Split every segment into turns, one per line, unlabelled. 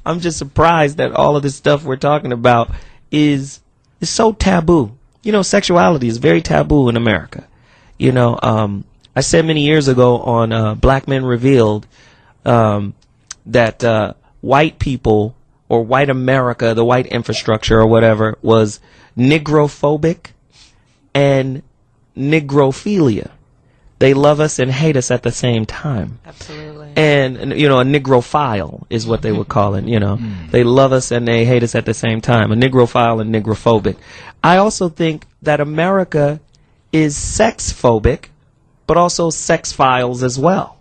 I'm just surprised that all of this stuff we're talking about is so taboo. You know, sexuality is very taboo in America. You know, I said many years ago on Black Men Revealed that white people or white America, the white infrastructure or whatever, was negrophobic and negrophilia. They love us and hate us at the same time.
Absolutely.
And, you know, a negrophile is what they would call it, you know. They love us and they hate us at the same time. A negrophile and negrophobic. I also think that America is sex-phobic, but also sex-philes as well.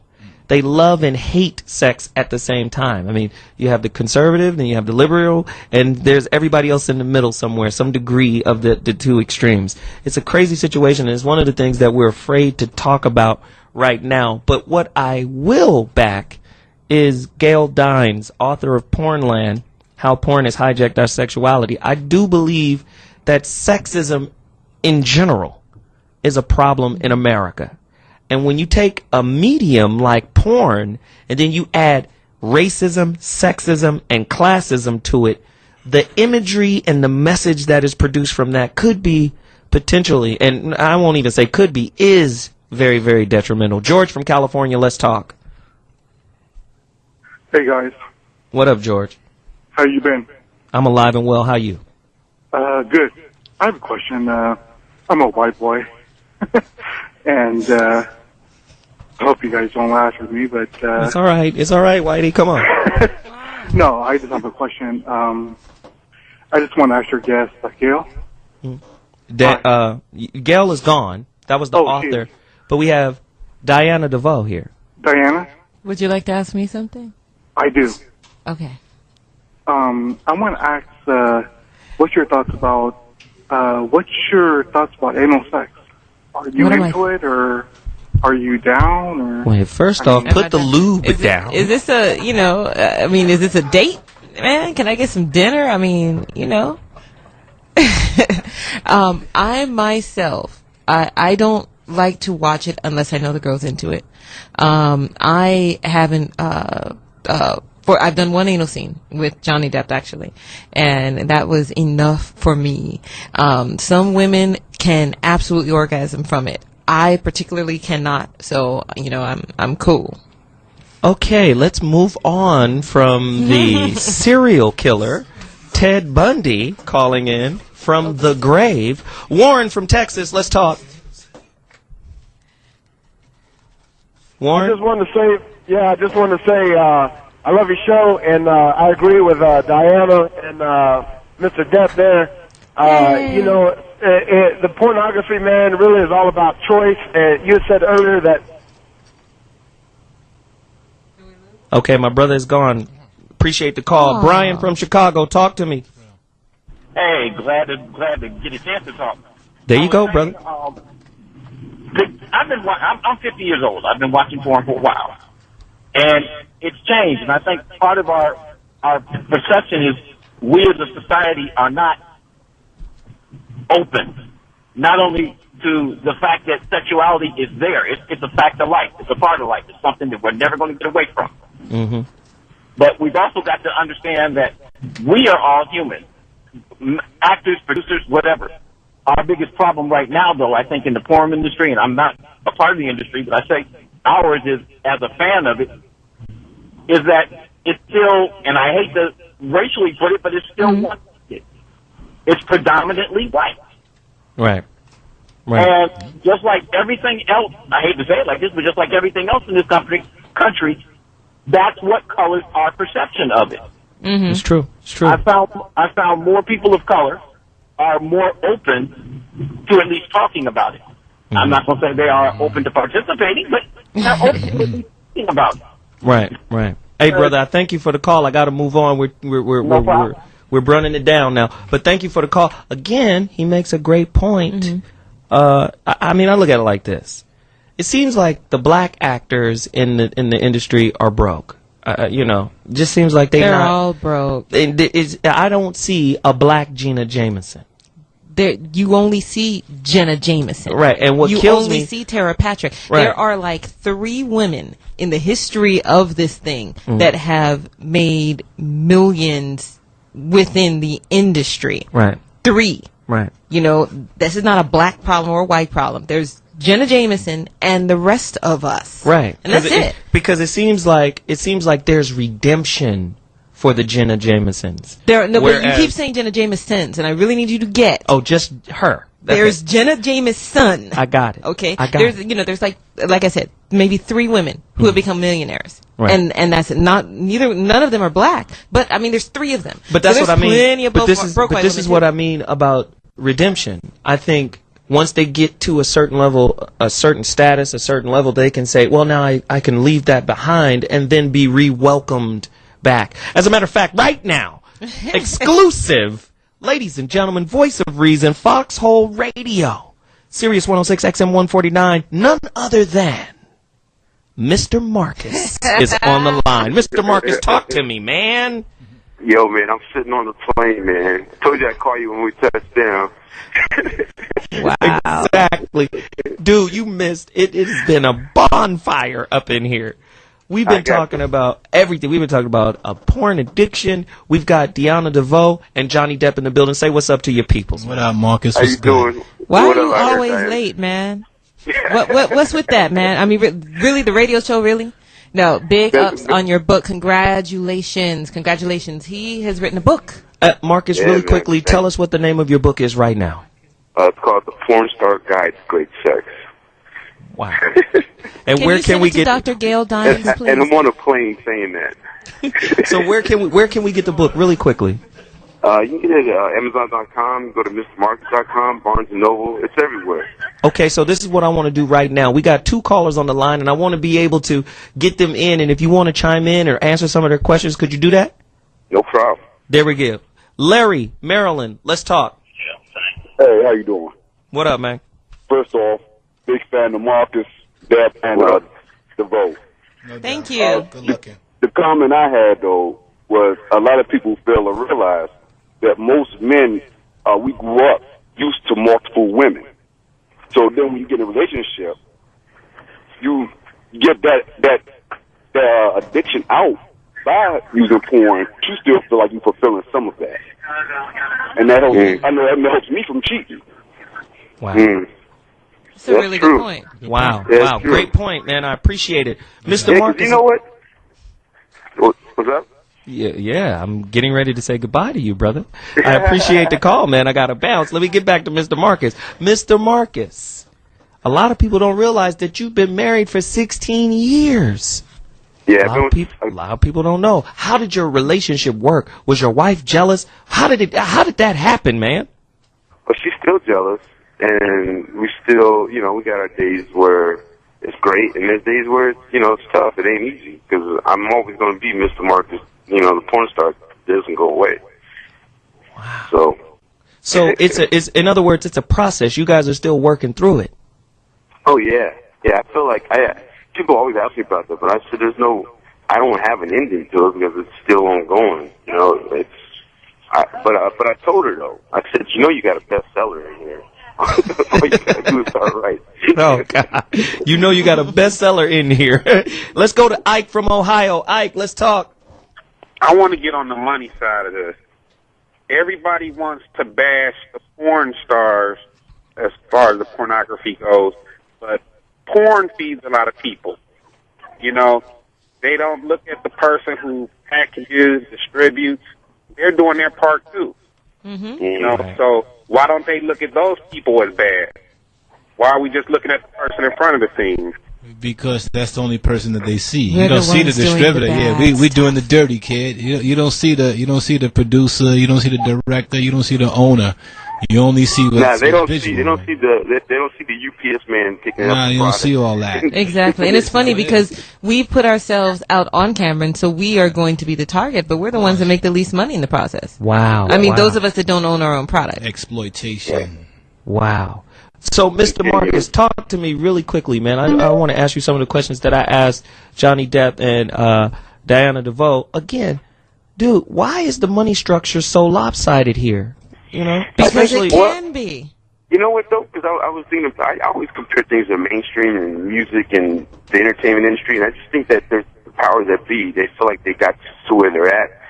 They love and hate sex at the same time. I mean, you have the conservative, then you have the liberal, and there's everybody else in the middle somewhere, some degree of the two extremes. It's a crazy situation, and it's one of the things that we're afraid to talk about right now. But what I will back is Gail Dines, author of Pornland, How Porn Has Hijacked Our Sexuality. I do believe that sexism in general is a problem in America. And when you take a medium like porn and then you add racism, sexism, and classism to it, the imagery and the message that is produced from that could be potentially, and I won't even say could be, is very, very detrimental. George from California, let's talk.
Hey, guys.
What up, George?
How you been?
I'm alive and well. How you?
Good. I have a question. I'm a white boy. And I hope you guys don't laugh at me, but...
It's all right. It's all right, Whitey. Come on.
No, I just have a question. I just want to ask your guest, Gail.
Gail is gone. That was the author. But we have Diana DeVoe here.
Diana?
Would you like to ask me something?
I do.
Okay.
I want to ask, what's your thoughts about anal sex? Are you into it, or are you down? Or
wait, first off, put the lube down.
Is this a, you know, I mean, is this a date? Man, can I get some dinner? I mean, you know. I myself, I don't like to watch it unless I know the girl's into it. I haven't, I've done one anal scene with Johnny Depp, actually, and that was enough for me. Some women can absolutely orgasm from it. I particularly cannot, so, you know, I'm cool.
Okay, let's move on from the serial killer, Ted Bundy, calling in from the grave. Warren from Texas, let's talk. Warren?
I just wanted to say, I love your show, and I agree with Diana and Mr. Depp there. You know, the pornography, man, really is all about choice. And you said earlier that...
Okay, my brother is gone. Appreciate the call. Aww. Brian from Chicago, talk to me.
Hey, glad to get a chance to talk.
There you go, brother.
I'm 50 years old. I've been watching porn for a while, and it's changed. And I think part of our perception is we as a society are not open, not only to the fact that sexuality is there. It's a fact of life. It's a part of life. It's something that we're never going to get away from.
Mm-hmm.
But we've also got to understand that we are all human. Actors, producers, whatever. Our biggest problem right now, though, I think in the porn industry, and I'm not a part of the industry, but I say ours is, as a fan of it, is that it's still, and I hate to racially put it, but it's still white. It's predominantly white.
Right.
And just like everything else, I hate to say it like this, but just like everything else in this country, that's what colors our perception of it.
Mm-hmm.
It's true. It's true.
I found more people of color are more open to at least talking about it. Mm-hmm. I'm not going to say they are open to participating, but they're open to talking about it.
Right. Hey, brother, I thank you for the call. I got to move on. We're running it down now. But thank you for the call. Again, he makes a great point. Mm-hmm. I mean, I look at it like this. It seems like the black actors in the industry are broke. You know, just seems like they're
all broke.
I don't see a black Gina Jameson.
there you only see Jenna Jameson.
Right, and what
you
kills
only
me-
see Tara Patrick.
Right.
There are like 3 women in the history of this thing that have made millions within the industry.
Right.
3.
Right.
You know, this is not a black problem or a white problem. There's Jenna Jameson and the rest of us.
Right.
And that's it.
Because it seems like there's redemption for the Jenna Jamesons.
But you
Whereas-
keep saying Jenna Jamesons, and I really need you to get.
Oh, just her. That's
There's
it.
Jenna Jameson.
I got it.
Okay.
I got
there's
it.
there's like I said, maybe 3 women who have become millionaires.
Right.
And that's it. None of them are black. But I mean there's 3 of them.
But that's
So
what I
there's
mean.
Plenty of
But this
broke
is what I mean about redemption. I think once they get to a certain level, a certain status, a certain level, they can say, well, now I can leave that behind and then be re-welcomed back. As a matter of fact, right now, exclusive, ladies and gentlemen, voice of reason, Foxhole Radio, Sirius 106 XM 149, none other than Mr. Marcus is on the line. Mr. Marcus, talk to me, man.
Yo, man, I'm sitting on the plane, man. I told you I'd call you when we touched down.
Wow. Exactly. Dude, you missed. It has been a bonfire up in here. We've been talking about everything. We've been talking about a porn addiction. We've got Deanna DeVoe and Johnny Depp in the building. Say what's up to your peoples.
What up, Marcus?
How
What's
you
good?
doing?
Why
What
are you
up out here,
always
Diane?
late, man? What's with that, man? I mean, really, the radio show, really? No, big ups on your book. Congratulations. He has written a book.
Marcus,
Yeah,
really
man.
quickly, tell us what the name of your book is right now.
It's called The Porn Star Guide to Great Sex.
Wow. And
Can
where
you
can
send
we
it to
get?
Dr. Gail Dines, please?
And I'm on a plane saying that.
So where can we get the book really quickly?
You can get it at Amazon.com, go to MrMarcus.com, Barnes & Noble. It's everywhere.
Okay, so this is what I want to do right now. We got 2 callers on the line, and I want to be able to get them in. And if you want to chime in or answer some of their questions, could you do that?
No problem.
There we go. Larry, Maryland, let's talk.
Hey, how you doing?
What up, man?
First off, big fan of Marcus, Depp, and DeVoe.
Thank you.
Good looking.
The comment I had, though, was a lot of people fail to realize that most men, we grew up used to multiple women. So then when you get in a relationship, you get that addiction out by using porn. You still feel like you're fulfilling some of that. And that helps, I know that helps me from cheating.
Wow.
That's a really
true.
good point.
Wow.
That's
Wow.
true.
Great point, man. I appreciate it. Mr.
Yeah, 'cause
Marcus.
you know what? What's up?
Yeah, I'm getting ready to say goodbye to you, brother. I appreciate the call, man. I got to bounce. Let me get back to Mr. Marcus. Mr. Marcus, a lot of people don't realize that you've been married for 16 years.
Yeah,
A lot of people don't know. How did your relationship work? Was your wife jealous? How did that happen, man?
but she's still jealous, and we still, we got our days where it's great, and there's days where, it's tough. It ain't easy, because I'm always going to be Mr. Marcus. The porn star doesn't go away. Wow.
So it's in other words, it's a process. You guys are still working through it.
Oh, yeah. Yeah, I feel like, people always ask me about that, but I said I don't have an ending to it because it's still ongoing. But I told her, though, I said, you got a bestseller in here. All you gotta do is start right.
Oh, God. You got a bestseller in here. Let's go to Ike from Ohio. Ike, let's talk.
I want to get on the money side of this. Everybody wants to bash the porn stars as far as the pornography goes, but porn feeds a lot of people. They don't look at the person who packages, distributes. They're doing their part too.
Mm-hmm.
So why don't they look at those people as bad? Why are we just looking at the person in front of the scene?
Because that's the only person that they see.
We're
You don't
the
see the
ones doing
distributor.
the
Yeah,
bad
we doing the dirty, kid. You don't see the producer. You don't see the director. You don't see the owner. You only see what's
Nah, they don't
visual.
see the UPS man picking up
Nah,
the
you don't
product.
see all that.
Exactly. And it's funny because we put ourselves out on camera, and so we are going to be the target, but we're the ones that make the least money in the process.
Wow.
I mean,
wow.
those of us that don't own our own product.
Exploitation.
Wow. So, Mr. Marcus, talk to me really quickly, man. I want to ask you some of the questions that I asked Johnny Depp and Diana DeVoe. Again, dude, why is the money structure so lopsided here? You know,
Because
especially
it can be.
You know what though? Because I was thinking, I always compare things to mainstream and music and the entertainment industry, and I just think that there's the powers that be. They feel like they got to where they're at,